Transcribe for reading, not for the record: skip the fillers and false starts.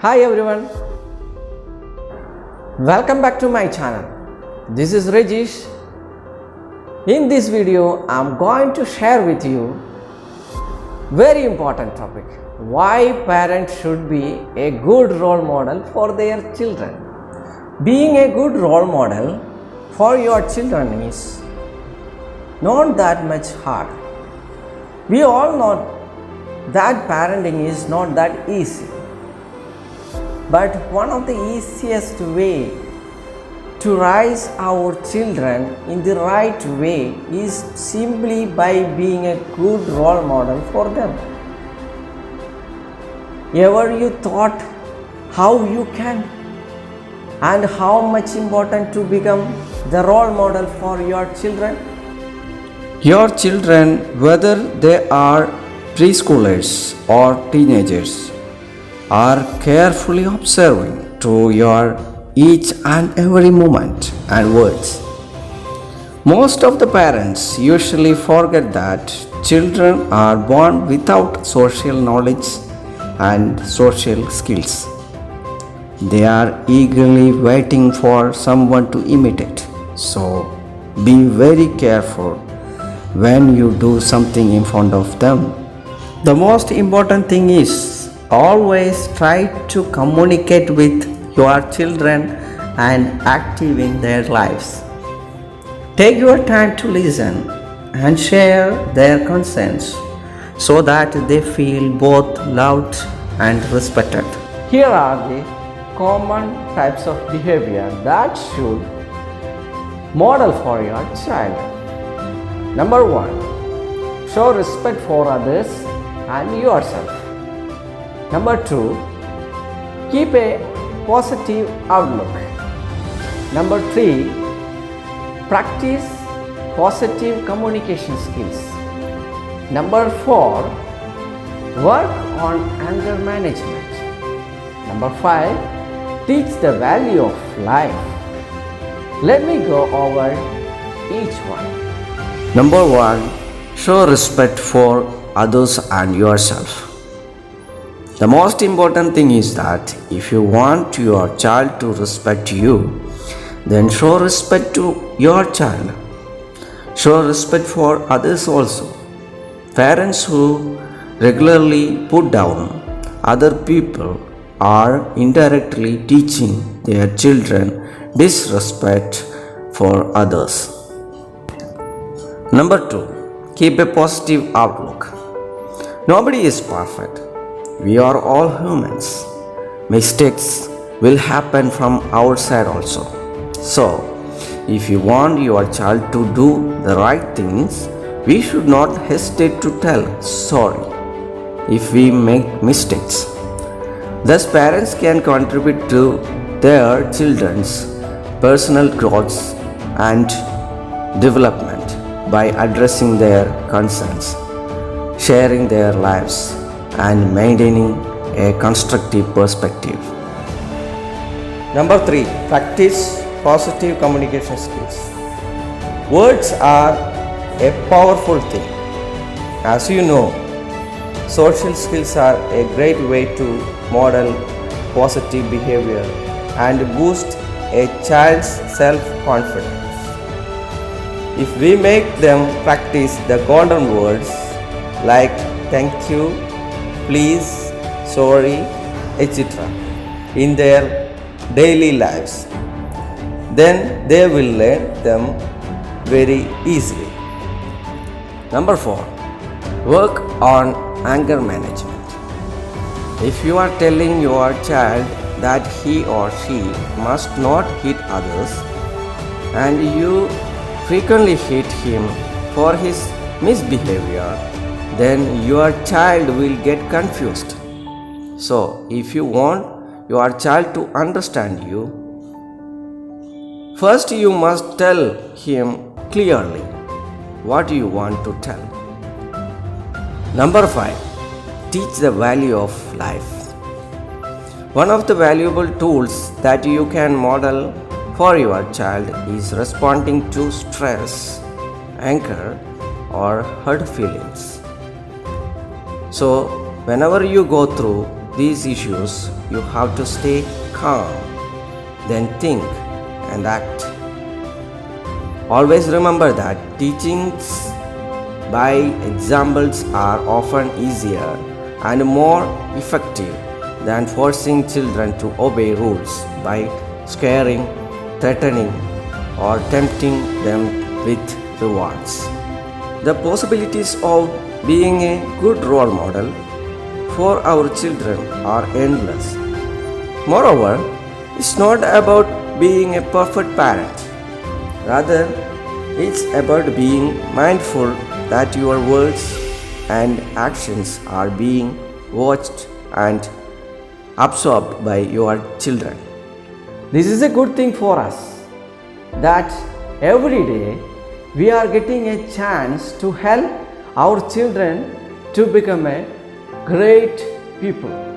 Hi everyone, welcome back to my channel. This is Rajesh. In this video, I am going to share with you very important topic: why parents should be a good role model for their children. Being a good role model for your children is not that much hard. We all know that parenting is not that easy. But one of the easiest way to raise our children in the right way is simply by being a good role model for them. Ever you thought how you can and how much important to become the role model for your children? Your children, whether they are preschoolers or teenagers, are carefully observing to your each and every moment and words. Most of the parents usually forget that children are born without social knowledge and social skills. They are eagerly waiting for someone to imitate. So be very careful when you do something in front of them. The most important thing is always try to communicate with your children and active in their lives. Take your time to listen and share their concerns so that they feel both loved and respected. Here are the common types of behavior that should model for your child. Number 1, show respect for others and yourself. Number 2, keep a positive outlook. Number 3, practice positive communication skills. Number 4, work on anger management. Number 5, teach the value of life. Let me go over each one. Number 1, show respect for others and yourself. The most important thing is that if you want your child to respect you, then show respect to your child. Show respect for others also. Parents who regularly put down other people are indirectly teaching their children disrespect for others. Number 2, keep a positive outlook. Nobody is perfect. We are all humans. Mistakes will happen from our side also. So, if you want your child to do the right things, we should not hesitate to tell sorry if we make mistakes. Thus, parents can contribute to their children's personal growth and development by addressing their concerns, sharing their lives, and maintaining a constructive perspective. Number 3, practice positive communication skills. Words are a powerful thing. As you know, social skills are a great way to model positive behavior and boost a child's self-confidence. If we make them practice the golden words like thank you, please, sorry, etc. in their daily lives, then they will learn them very easily. Number 4, work on anger management. If you are telling your child that he or she must not hit others and you frequently hit him for his misbehavior, then your child will get confused. So, if you want your child to understand you, first you must tell him clearly what you want to tell. Number 5, teach the value of life. One of the valuable tools that you can model for your child is responding to stress, anger, or hurt feelings. So, whenever you go through these issues, you have to stay calm, then think and act. Always remember that teachings by examples are often easier and more effective than forcing children to obey rules by scaring, threatening, or tempting them with rewards. The possibilities of being a good role model for our children are endless. Moreover, it's not about being a perfect parent. Rather, it's about being mindful that your words and actions are being watched and absorbed by your children. This is a good thing for us that every day we are getting a chance to help our children to become a great people.